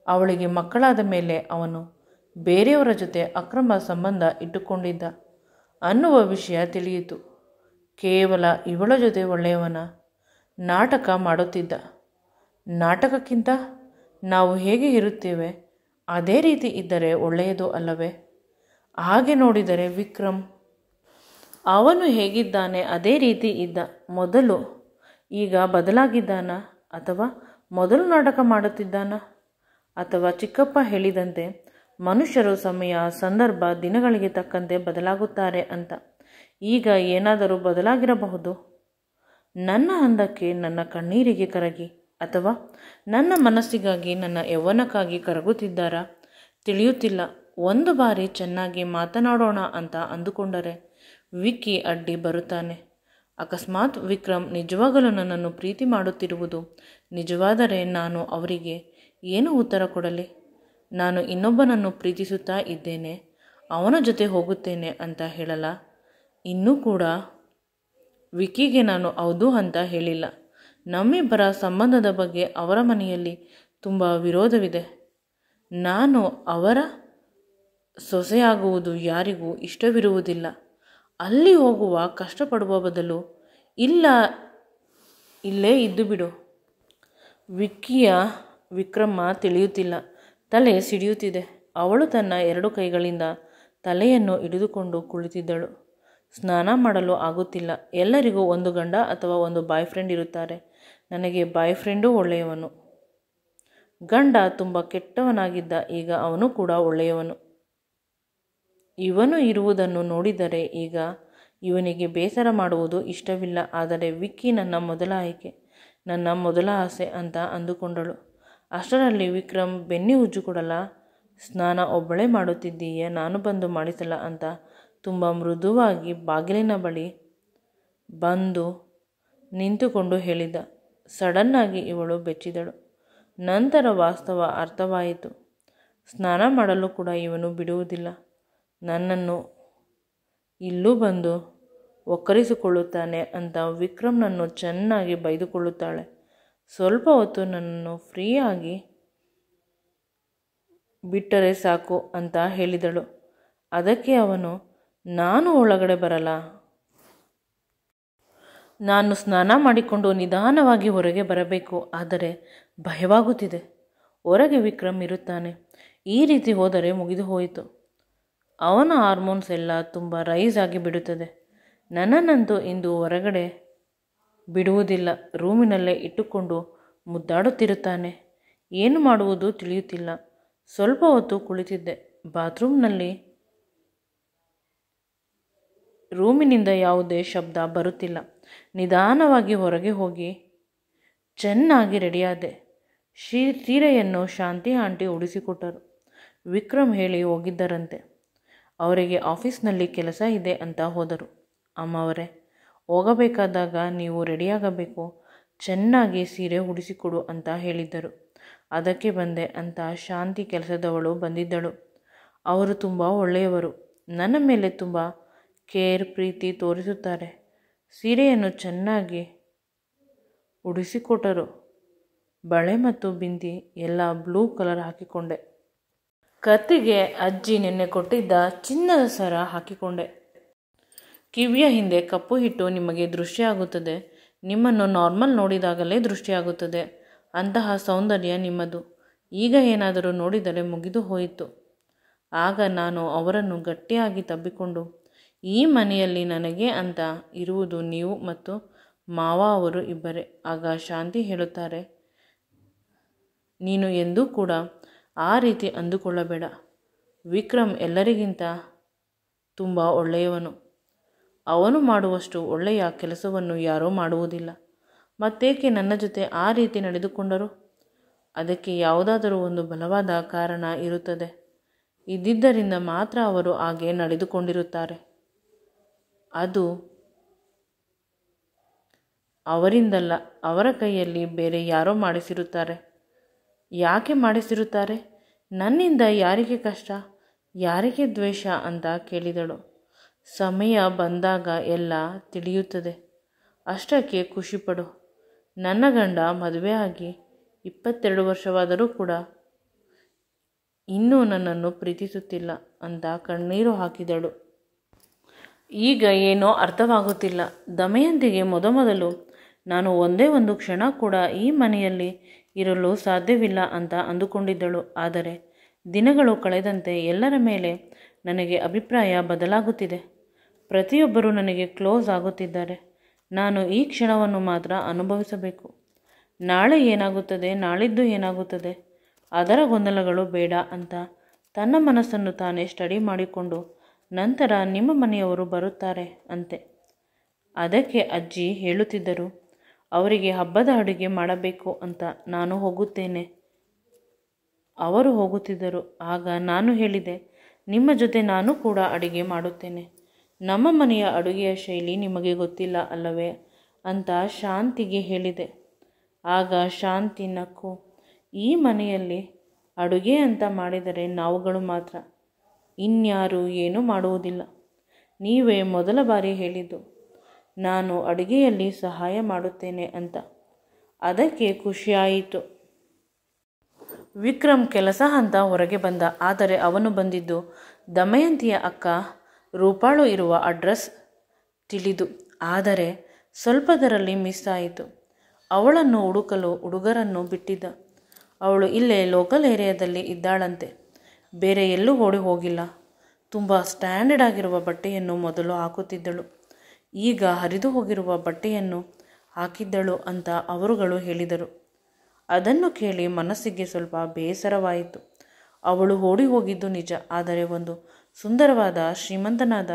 ಅವಳಿಗೆ ಮಕ್ಕಳಾದ ಮೇಲೆ ಅವನು ಬೇರೆಯವರ ಜೊತೆ ಅಕ್ರಮ ಸಂಬಂಧ ಇಟ್ಟುಕೊಂಡಿದ್ದ ಅನ್ನುವ ವಿಷಯ ತಿಳಿಯಿತು. ಕೇವಲ ಇವಳ ಜೊತೆ ಒಳ್ಳೆಯವನ? ನಾಟಕ ಮಾಡುತ್ತಿದ್ದ. ನಾಟಕಕ್ಕಿಂತ ನಾವು ಹೇಗೆ ಇರುತ್ತೇವೆ ಅದೇ ರೀತಿ ಇದ್ದರೆ ಒಳ್ಳೆಯದು ಅಲ್ಲವೇ? ಹಾಗೆ ನೋಡಿದರೆ ವಿಕ್ರಮ್, ಅವನು ಹೇಗಿದ್ದಾನೆ ಅದೇ ರೀತಿ ಇದ್ದ ಮೊದಲು. ಈಗ ಬದಲಾಗಿದ್ದಾನ? ಅಥವಾ ಮೊದಲು ನಾಟಕ ಮಾಡುತ್ತಿದ್ದಾನ? ಅಥವಾ ಚಿಕ್ಕಪ್ಪ ಹೇಳಿದಂತೆ ಮನುಷ್ಯರು ಸಮಯ, ಸಂದರ್ಭ, ದಿನಗಳಿಗೆ ತಕ್ಕಂತೆ ಬದಲಾಗುತ್ತಾರೆ ಅಂತ. ಈಗ ಏನಾದರೂ ಬದಲಾಗಿರಬಹುದು. ನನ್ನ ಅಂದಕ್ಕೆ, ನನ್ನ ಕಣ್ಣೀರಿಗೆ ಕರಗಿ, ಅಥವಾ ನನ್ನ ಮನಸ್ಸಿಗಾಗಿ, ನನ್ನ ಯೌವನಕ್ಕಾಗಿ ಕರಗುತ್ತಿದ್ದಾರಾ? ತಿಳಿಯುತ್ತಿಲ್ಲ. ಒಂದು ಬಾರಿ ಚೆನ್ನಾಗಿ ಮಾತನಾಡೋಣ ಅಂತ ಅಂದುಕೊಂಡರೆ ವಿಕ್ಕಿ ಅಡ್ಡಿ ಬರುತ್ತಾನೆ. ಅಕಸ್ಮಾತ್ ವಿಕ್ರಮ್ ನಿಜವಾಗಲೂ ನನ್ನನ್ನು ಪ್ರೀತಿ ಮಾಡುತ್ತಿರುವುದು ನಿಜವಾದರೆ ನಾನು ಅವರಿಗೆ ಏನು ಉತ್ತರ ಕೊಡಲಿ? ನಾನು ಇನ್ನೊಬ್ಬನನ್ನು ಪ್ರೀತಿಸುತ್ತಾ ಇದ್ದೇನೆ, ಅವನ ಜೊತೆ ಹೋಗುತ್ತೇನೆ ಅಂತ ಹೇಳಲ್ಲ? ಇನ್ನೂ ಕೂಡ ವಿಕ್ಕಿಗೆ ನಾನು ಹೌದು ಅಂತ ಹೇಳಿಲ್ಲ. ನಮ್ಮಿಬ್ಬರ ಸಂಬಂಧದ ಬಗ್ಗೆ ಅವರ ಮನೆಯಲ್ಲಿ ತುಂಬ ವಿರೋಧವಿದೆ. ನಾನು ಅವರ ಸೊಸೆಯಾಗುವುದು ಯಾರಿಗೂ ಇಷ್ಟವಿರುವುದಿಲ್ಲ. ಅಲ್ಲಿ ಹೋಗುವ ಕಷ್ಟಪಡುವ ಬದಲು ಇಲ್ಲೇ ಇದ್ದು ಬಿಡು. ವಿಕ್ಕಿಯ ವಿಕ್ರಮ ತಿಳಿಯುತ್ತಿಲ್ಲ. ತಲೆ ಸಿಡಿಯುತ್ತಿದೆ. ಅವಳು ತನ್ನ 2 ಕೈಗಳಿಂದ ತಲೆಯನ್ನು ಹಿಡಿದುಕೊಂಡು ಕುಳಿತಿದ್ದಳು. ಸ್ನಾನ ಮಾಡಲು ಆಗುತ್ತಿಲ್ಲ. ಎಲ್ಲರಿಗೂ ಒಂದು ಗಂಡ ಅಥವಾ ಒಂದು ಬಾಯ್ ಫ್ರೆಂಡ್ ಇರುತ್ತಾರೆ. ನನಗೆ ಬಾಯ್ ಫ್ರೆಂಡೂ ಒಳ್ಳೆಯವನು. ಗಂಡ ತುಂಬ ಕೆಟ್ಟವನಾಗಿದ್ದ, ಈಗ ಅವನು ಕೂಡ ಒಳ್ಳೆಯವನು. ಇವನು ಇರುವುದನ್ನು ನೋಡಿದರೆ ಈಗ ಇವನಿಗೆ ಬೇಸರ ಮಾಡುವುದು ಇಷ್ಟವಿಲ್ಲ. ಆದರೆ ವಿಕ್ಕಿ ನನ್ನ ಮೊದಲ ಆಯ್ಕೆ, ನನ್ನ ಮೊದಲ ಆಸೆ ಅಂತ ಅಂದುಕೊಂಡಳು. ಅಷ್ಟರಲ್ಲಿ ವಿಕ್ರಮ್ ಬೆನ್ನಿ ಉಜ್ಜು ಕೊಡಲ್ಲ, ಸ್ನಾನ ಒಬ್ಬಳೇ ಮಾಡುತ್ತಿದ್ದೀಯೇ, ನಾನು ಬಂದು ಮಾಡಿಸಲ್ಲ ಅಂತ ತುಂಬ ಮೃದುವಾಗಿ ಬಾಗಿಲಿನ ಬಳಿ ಬಂದು ನಿಂತುಕೊಂಡು ಹೇಳಿದ. ಸಡನ್ನಾಗಿ ಇವಳು ಬೆಚ್ಚಿದಳು. ನಂತರ ವಾಸ್ತವ ಅರ್ಥವಾಯಿತು. ಸ್ನಾನ ಮಾಡಲು ಕೂಡ ಇವನು ಬಿಡುವುದಿಲ್ಲ. ನನ್ನನ್ನು ಇಲ್ಲೂ ಬಂದು ಒಕ್ಕರಿಸಿಕೊಳ್ಳುತ್ತಾನೆ ಅಂತ ವಿಕ್ರಮ್ನನ್ನು ಚೆನ್ನಾಗಿ ಬೈದುಕೊಳ್ಳುತ್ತಾಳೆ. ಸ್ವಲ್ಪ ಹೊತ್ತು ನನ್ನನ್ನು ಫ್ರೀಯಾಗಿ ಬಿಟ್ಟರೆ ಸಾಕು ಅಂತ ಹೇಳಿದಳು. ಅದಕ್ಕೆ ಅವನು, ನಾನು ಒಳಗಡೆ ಬರಲ್ಲ, ನಾನು ಸ್ನಾನ ಮಾಡಿಕೊಂಡು ನಿಧಾನವಾಗಿ ಹೊರಗೆ ಬರಬೇಕು, ಆದರೆ ಭಯವಾಗುತ್ತಿದೆ. ಹೊರಗೆ ವಿಕ್ರಮ್ ಇರುತ್ತಾನೆ. ಈ ರೀತಿ ಹೋದರೆ ಮುಗಿದು ಹೋಯಿತು. ಅವನ ಹಾರ್ಮೋನ್ಸ್ ಎಲ್ಲ ತುಂಬ ರೈಸ್ ಆಗಿ ಬಿಡುತ್ತದೆ. ನನ್ನನ್ನಂತೂ ಇಂದು ಹೊರಗಡೆ ಬಿಡುವುದಿಲ್ಲ. ರೂಮಿನಲ್ಲೇ ಇಟ್ಟುಕೊಂಡು ಮುದ್ದಾಡುತ್ತಿರುತ್ತಾನೆ. ಏನು ಮಾಡುವುದು ತಿಳಿಯುತ್ತಿಲ್ಲ. ಸ್ವಲ್ಪ ಹೊತ್ತು ಕುಳಿತಿದ್ದೆ. ಬಾತ್ರೂಮ್ನಲ್ಲಿ ರೂಮಿನಿಂದ ಯಾವುದೇ ಶಬ್ದ ಬರುತ್ತಿಲ್ಲ. ನಿಧಾನವಾಗಿ ಹೊರಗೆ ಹೋಗಿ ಚೆನ್ನಾಗಿ ರೆಡಿಯಾದೆ. ಸೀರೆಯನ್ನು ಶಾಂತಿ ಆಂಟಿ ಉಡಿಸಿಕೊಟ್ಟರು. ವಿಕ್ರಮ್ ಹೇಳಿ ಹೋಗಿದ್ದರಂತೆ. ಅವರಿಗೆ ಆಫೀಸ್ನಲ್ಲಿ ಕೆಲಸ ಇದೆ ಅಂತ ಹೋದರು. ಅಮ್ಮವರೇ, ಹೋಗಬೇಕಾದಾಗ ನೀವು ರೆಡಿಯಾಗಬೇಕು, ಚೆನ್ನಾಗಿ ಸೀರೆ ಉಡಿಸಿಕೊಡು ಅಂತ ಹೇಳಿದ್ದರು. ಅದಕ್ಕೆ ಬಂದೆ ಅಂತ ಶಾಂತಿ ಕೆಲಸದವಳು ಬಂದಿದ್ದಳು. ಅವರು ತುಂಬ ಒಳ್ಳೆಯವರು. ನನ್ನ ಮೇಲೆ ತುಂಬ ಕೇರ್, ಪ್ರೀತಿ ತೋರಿಸುತ್ತಾರೆ. ಸೀರೆಯನ್ನು ಚೆನ್ನಾಗಿ ಉಡಿಸಿಕೊಟ್ಟರು. ಬಳೆ ಮತ್ತು ಬಿಂದಿ ಎಲ್ಲ ಬ್ಲೂ ಕಲರ್ ಹಾಕಿಕೊಂಡೆ. ಕತ್ತಿಗೆ ಅಜ್ಜಿ ನೆನ್ನೆ ಕೊಟ್ಟಿದ್ದ ಚಿನ್ನದ ಸರ ಹಾಕಿಕೊಂಡೆ. ಕಿವಿಯ ಹಿಂದೆ ಕಪ್ಪು ಹಿಟ್ಟು ನಿಮಗೆ ದೃಷ್ಟಿಯಾಗುತ್ತದೆ. ನಿಮ್ಮನ್ನು ನಾರ್ಮಲ್ ನೋಡಿದಾಗಲೇ ದೃಷ್ಟಿಯಾಗುತ್ತದೆ. ಅಂತಹ ಸೌಂದರ್ಯ ನಿಮ್ಮದು. ಈಗ ಏನಾದರೂ ನೋಡಿದರೆ ಮುಗಿದು ಹೋಯಿತು. ಆಗ ನಾನು ಅವರನ್ನು ಗಟ್ಟಿಯಾಗಿ ತಬ್ಬಿಕೊಂಡು, ಈ ಮನೆಯಲ್ಲಿ ನನಗೆ ಅಂತ ಇರುವುದು ನೀವು ಮತ್ತು ಮಾವ ಅವರು ಇಬ್ಬರೇ. ಆಗ ಶಾಂತಿ ಹೇಳುತ್ತಾರೆ, ನೀನು ಎಂದೂ ಕೂಡ ಆ ರೀತಿ ಅಂದುಕೊಳ್ಳಬೇಡ. ವಿಕ್ರಮ್ ಎಲ್ಲರಿಗಿಂತ ತುಂಬ ಒಳ್ಳೆಯವನು. ಅವನು ಮಾಡುವಷ್ಟು ಒಳ್ಳೆಯ ಕೆಲಸವನ್ನು ಯಾರೂ ಮಾಡುವುದಿಲ್ಲ. ಮತ್ತೇಕೆ ನನ್ನ ಜೊತೆ ಆ ರೀತಿ ನಡೆದುಕೊಂಡರು? ಅದಕ್ಕೆ ಯಾವುದಾದರೂ ಒಂದು ಬಲವಾದ ಕಾರಣ ಇರುತ್ತದೆ. ಇದ್ದಿದ್ದರಿಂದ ಮಾತ್ರ ಅವರು ಹಾಗೆ ನಡೆದುಕೊಂಡಿರುತ್ತಾರೆ. ಅದು ಅವರಿಂದಲ್ಲ, ಅವರ ಕೈಯಲ್ಲಿ ಬೇರೆ ಯಾರೋ ಮಾಡಿಸಿರುತ್ತಾರೆ. ಯಾಕೆ ಮಾಡಿಸಿರುತ್ತಾರೆ? ನನ್ನಿಂದ ಯಾರಿಗೆ ಕಷ್ಟ, ಯಾರಿಗೆ ದ್ವೇಷ ಅಂತ ಕೇಳಿದಳು. ಸಮಯ ಬಂದಾಗ ಎಲ್ಲ ತಿಳಿಯುತ್ತದೆ. ಅಷ್ಟಕ್ಕೆ ಖುಷಿಪಡು. ನನ್ನ ಗಂಡ ಮದುವೆ ಆಗಿ 22 ವರ್ಷವಾದರೂ ಕೂಡ ಇನ್ನೂ ನನ್ನನ್ನು ಪ್ರೀತಿಸುತ್ತಿಲ್ಲ ಅಂತ ಕಣ್ಣೀರು ಹಾಕಿದಳು. ಈಗ ಏನೋ ಅರ್ಥವಾಗುತ್ತಿಲ್ಲ. ದಮಯಂತಿಗೆ ಮೊದಮೊದಲು ನಾನು ಒಂದೇ ಒಂದು ಕ್ಷಣ ಕೂಡ ಈ ಮನೆಯಲ್ಲಿ ಇರಲು ಸಾಧ್ಯವಿಲ್ಲ ಅಂತ ಅಂದುಕೊಂಡಿದ್ದಳು. ಆದರೆ ದಿನಗಳು ಕಳೆದಂತೆ ಎಲ್ಲರ ಮೇಲೆ ನನಗೆ ಅಭಿಪ್ರಾಯ ಬದಲಾಗುತ್ತಿದೆ. ಪ್ರತಿಯೊಬ್ಬರೂ ನನಗೆ ಕ್ಲೋಸ್ ಆಗುತ್ತಿದ್ದಾರೆ. ನಾನು ಈ ಕ್ಷಣವನ್ನು ಮಾತ್ರ ಅನುಭವಿಸಬೇಕು. ನಾಳೆ ಏನಾಗುತ್ತದೆ, ನಾಳಿದ್ದು ಏನಾಗುತ್ತದೆ, ಅದರ ಗೊಂದಲಗಳು ಬೇಡ ಅಂತ ತನ್ನ ಮನಸ್ಸನ್ನು ತಾನೇ ಸ್ಟಡಿ ಮಾಡಿಕೊಂಡು ನಂತರ ನಿಮ್ಮ ಮನೆಯವರು ಬರುತ್ತಾರೆ ಅಂತೆ. ಅದಕ್ಕೆ ಅಜ್ಜಿ ಹೇಳುತ್ತಿದ್ದರು, ಅವರಿಗೆ ಹಬ್ಬದ ಅಡುಗೆ ಮಾಡಬೇಕು ಅಂತ. ನಾನು ಹೋಗುತ್ತೇನೆ. ಅವರು ಹೋಗುತ್ತಿದ್ದರು. ಆಗ ನಾನು ಹೇಳಿದೆ, ನಿಮ್ಮ ಜೊತೆ ನಾನು ಕೂಡ ಅಡುಗೆ ಮಾಡುತ್ತೇನೆ. ನಮ್ಮ ಮನೆಯ ಅಡುಗೆಯ ಶೈಲಿ ನಿಮಗೆ ಗೊತ್ತಿಲ್ಲ ಅಲ್ಲವೇ ಅಂತ ಶಾಂತಿಗೆ ಹೇಳಿದೆ. ಆಗ ಶಾಂತಿ ನಕ್ಕು, ಈ ಮನೆಯಲ್ಲಿ ಅಡುಗೆ ಅಂತ ಮಾಡಿದರೆ ನಾವುಗಳು ಮಾತ್ರ, ಇನ್ಯಾರೂ ಏನೂ ಮಾಡುವುದಿಲ್ಲ. ನೀವೇ ಮೊದಲ ಬಾರಿ ಹೇಳಿದ್ದು ನಾನು ಅಡುಗೆಯಲ್ಲಿ ಸಹಾಯ ಮಾಡುತ್ತೇನೆ ಅಂತ. ಅದಕ್ಕೆ ಖುಷಿಯಾಯಿತು. ವಿಕ್ರಮ್ ಕೆಲಸ ಅಂತ ಹೊರಗೆ ಬಂದ. ಆದರೆ ಅವನು ಬಂದಿದ್ದು ದಮಯಂತಿಯ ಅಕ್ಕ ರೂಪಾಳು ಇರುವ ಅಡ್ರೆಸ್ ತಿಳಿದು. ಆದರೆ ಸ್ವಲ್ಪದರಲ್ಲಿ ಮಿಸ್ ಆಯಿತು. ಅವಳನ್ನು ಹುಡುಕಲು ಹುಡುಗರನ್ನು ಬಿಟ್ಟಿದ್ದ. ಅವಳು ಇಲ್ಲೇ ಲೋಕಲ್ ಏರಿಯಾದಲ್ಲಿ ಇದ್ದಾಳಂತೆ, ಬೇರೆ ಎಲ್ಲೂ ಓಡಿ ಹೋಗಿಲ್ಲ. ತುಂಬ ಸ್ಟ್ಯಾಂಡರ್ಡ್ ಆಗಿರುವ ಬಟ್ಟೆಯನ್ನು ಮೊದಲು ಹಾಕುತ್ತಿದ್ದಳು, ಈಗ ಹರಿದು ಹೋಗಿರುವ ಬಟ್ಟೆಯನ್ನು ಹಾಕಿದ್ದಳು ಅಂತ ಅವರುಗಳು ಹೇಳಿದರು. ಅದನ್ನು ಕೇಳಿ ಮನಸ್ಸಿಗೆ ಸ್ವಲ್ಪ ಬೇಸರವಾಯಿತು. ಅವಳು ಓಡಿ ಹೋಗಿದ್ದು ನಿಜ, ಆದರೆ ಒಂದು ಸುಂದರವಾದ ಶ್ರೀಮಂತನಾದ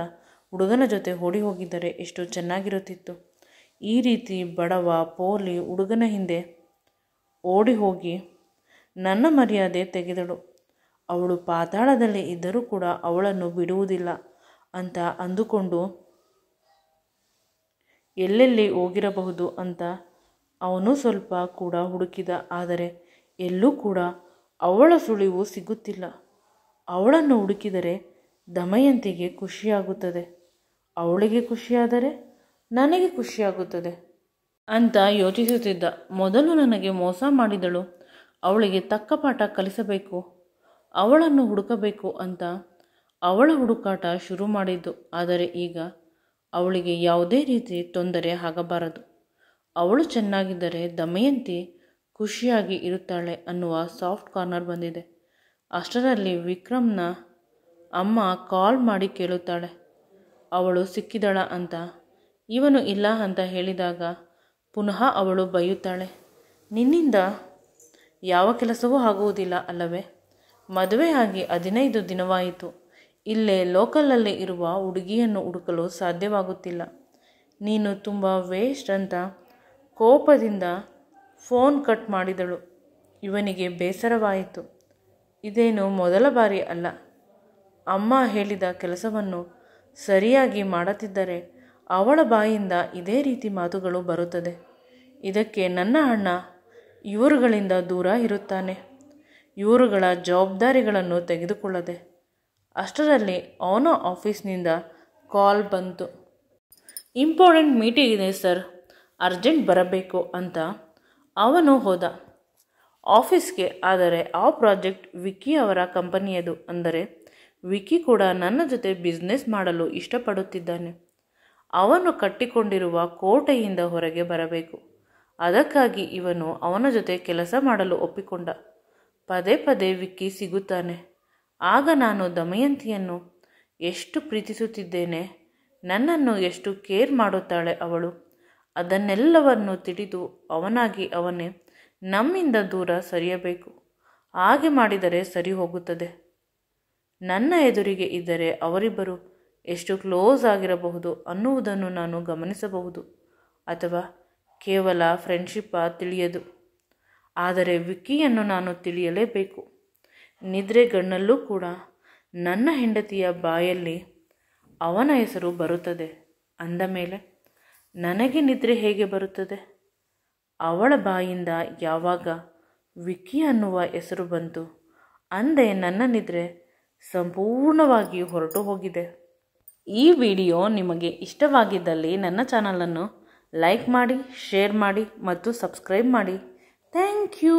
ಹುಡುಗನ ಜೊತೆ ಓಡಿ ಹೋಗಿದ್ದರೆ ಎಷ್ಟು ಚೆನ್ನಾಗಿರುತ್ತಿತ್ತು. ಈ ರೀತಿ ಬಡವ ಪೋಲಿ ಹುಡುಗನ ಹಿಂದೆ ಓಡಿ ಹೋಗಿ ನನ್ನ ಮರ್ಯಾದೆ ತೆಗೆದಳು. ಅವಳು ಪಾತಾಳದಲ್ಲಿ ಇದ್ದರೂ ಕೂಡ ಅವಳನ್ನು ಬಿಡುವುದಿಲ್ಲ ಅಂತ ಅಂದುಕೊಂಡು ಎಲ್ಲೆಲ್ಲಿ ಹೋಗಿರಬಹುದು ಅಂತ ಅವನು ಸ್ವಲ್ಪ ಕೂಡ ಹುಡುಕಿದ. ಆದರೆ ಎಲ್ಲೂ ಕೂಡ ಅವಳ ಸುಳಿವು ಸಿಗುತ್ತಿಲ್ಲ. ಅವಳನ್ನು ಹುಡುಕಿದರೆ ದಮಯಂತಿಗೆ ಖುಷಿಯಾಗುತ್ತದೆ, ಅವಳಿಗೆ ಖುಷಿಯಾದರೆ ನನಗೆ ಖುಷಿಯಾಗುತ್ತದೆ ಅಂತ ಯೋಚಿಸುತ್ತಿದ್ದ. ಮೊದಲು ನನಗೆ ಮೋಸ ಮಾಡಿದಳು, ಅವಳಿಗೆ ತಕ್ಕ ಪಾಠ ಕಲಿಸಬೇಕು, ಅವಳನ್ನು ಹುಡುಕಬೇಕು ಅಂತ ಅವಳ ಹುಡುಕಾಟ ಶುರು ಮಾಡಿದ್ದು. ಆದರೆ ಈಗ ಅವಳಿಗೆ ಯಾವುದೇ ರೀತಿ ತೊಂದರೆ ಆಗಬಾರದು, ಅವಳು ಚೆನ್ನಾಗಿದ್ದರೆ ದಮಯಂತಿ ಖುಷಿಯಾಗಿ ಇರುತ್ತಾಳೆ ಅನ್ನುವ ಸಾಫ್ಟ್ ಕಾರ್ನರ್ ಬಂದಿದೆ. ಅಷ್ಟರಲ್ಲಿ ವಿಕ್ರಮ್ನ ಅಮ್ಮ ಕಾಲ್ ಮಾಡಿ ಕೇಳುತ್ತಾಳೆ, ಅವಳು ಸಿಕ್ಕಿದಳ ಅಂತ. ಇವನು ಇಲ್ಲ ಅಂತ ಹೇಳಿದಾಗ ಪುನಃ ಅವಳು ಬೈಯುತ್ತಾಳೆ, ನಿನ್ನಿಂದ ಯಾವ ಕೆಲಸವೂ ಆಗುವುದಿಲ್ಲ ಅಲ್ಲವೇ? ಮದುವೆ ಆಗಿ 15 ದಿನವಾಯಿತು, ಇಲ್ಲೇ ಲೋಕಲಲ್ಲಿ ಇರುವ ಹುಡುಗಿಯನ್ನು ಹುಡುಕಲು ಸಾಧ್ಯವಾಗುತ್ತಿಲ್ಲ. ನೀನು ತುಂಬ ವೇಸ್ಟ್ ಅಂತ ಕೋಪದಿಂದ ಫೋನ್ ಕಟ್ ಮಾಡಿದಳು. ಇವನಿಗೆ ಬೇಸರವಾಯಿತು. ಇದೇನು ಮೊದಲ ಬಾರಿ ಅಲ್ಲ. ಅಮ್ಮ ಹೇಳಿದ ಕೆಲಸವನ್ನು ಸರಿಯಾಗಿ ಮಾಡುತ್ತಿದ್ದರೆ ಅವಳ ಬಾಯಿಂದ ಇದೇ ರೀತಿ ಮಾತುಗಳು ಬರುತ್ತದೆ. ಇದಕ್ಕೆ ನನ್ನ ಅಣ್ಣ ಇವರುಗಳಿಂದ ದೂರ ಇರುತ್ತಾನೆ, ಇವರುಗಳ ಜವಾಬ್ದಾರಿಗಳನ್ನು ತೆಗೆದುಕೊಳ್ಳದೆ. ಅಷ್ಟರಲ್ಲಿ ಅವನ ಆಫೀಸ್ನಿಂದ ಕಾಲ್ ಬಂತು. ಇಂಪಾರ್ಟೆಂಟ್ ಮೀಟಿಂಗ್ ಇದೆ ಸರ್, ಅರ್ಜೆಂಟ್ ಬರಬೇಕು ಅಂತ ಅವನು ಹೋದ ಆಫೀಸ್ಗೆ. ಆದರೆ ಆ ಪ್ರಾಜೆಕ್ಟ್ ವಿಕ್ಕಿ ಅವರ ಕಂಪನಿಯದು. ಅಂದರೆ ವಿಕ್ಕಿ ಕೂಡ ನನ್ನ ಜೊತೆ ಬಿಸ್ನೆಸ್ ಮಾಡಲು ಇಷ್ಟಪಡುತ್ತಿದ್ದಾನೆ. ಅವನು ಕಟ್ಟಿಕೊಂಡಿರುವ ಕೋಟೆಯಿಂದ ಹೊರಗೆ ಬರಬೇಕು. ಅದಕ್ಕಾಗಿ ಇವನು ಅವನ ಜೊತೆ ಕೆಲಸ ಮಾಡಲು ಒಪ್ಪಿಕೊಂಡ. ಪದೇ ಪದೇ ವಿಕ್ಕಿ ಸಿಗುತ್ತಾನೆ. ಆಗ ನಾನು ದಮಯಂತಿಯನ್ನು ಎಷ್ಟು ಪ್ರೀತಿಸುತ್ತಿದ್ದೇನೆ, ನನ್ನನ್ನು ಎಷ್ಟು ಕೇರ್ ಮಾಡುತ್ತಾಳೆ ಅವಳು, ಅದನ್ನೆಲ್ಲವನ್ನು ತಿಳಿದು ಅವನಾಗಿ ಅವನೇ ನಮ್ಮಿಂದ ದೂರ ಸರಿಯಬೇಕು. ಹಾಗೆ ಮಾಡಿದರೆ ಸರಿ ಹೋಗುತ್ತದೆ. ನನ್ನ ಎದುರಿಗೆ ಇದ್ದರೆ ಅವರಿಬ್ಬರು ಎಷ್ಟು ಕ್ಲೋಸ್ ಆಗಿರಬಹುದು ಅನ್ನುವುದನ್ನು ನಾನು ಗಮನಿಸಬಹುದು, ಅಥವಾ ಕೇವಲ ಫ್ರೆಂಡ್ಶಿಪ್ಪಾ ತಿಳಿಯದು. ಆದರೆ ವಿಕ್ಕಿಯನ್ನು ನಾನು ತಿಳಿಯಲೇಬೇಕು. ನಿದ್ರೆಗಣ್ಣಲ್ಲೂ ಕೂಡ ನನ್ನ ಹೆಂಡತಿಯ ಬಾಯಲ್ಲಿ ಅವನ ಹೆಸರು ಬರುತ್ತದೆ ಅಂದ ಮೇಲೆ ನನಗೆ ನಿದ್ರೆ ಹೇಗೆ ಬರುತ್ತದೆ? ಅವಳ ಬಾಯಿಂದ ಯಾವಾಗ ವಿಕ್ಕಿ ಅನ್ನುವ ಹೆಸರು ಬಂತು ಅಂದೇ ನನ್ನ ನಿದ್ರೆ ಸಂಪೂರ್ಣವಾಗಿ ಹೊರಟು ಹೋಗಿದೆ. ಈ ವಿಡಿಯೋ ನಿಮಗೆ ಇಷ್ಟವಾಗಿದ್ದಲ್ಲಿ ನನ್ನ ಚಾನಲನ್ನು ಲೈಕ್ ಮಾಡಿ, ಶೇರ್ ಮಾಡಿ ಮತ್ತು ಸಬ್ಸ್ಕ್ರೈಬ್ ಮಾಡಿ. Thank you.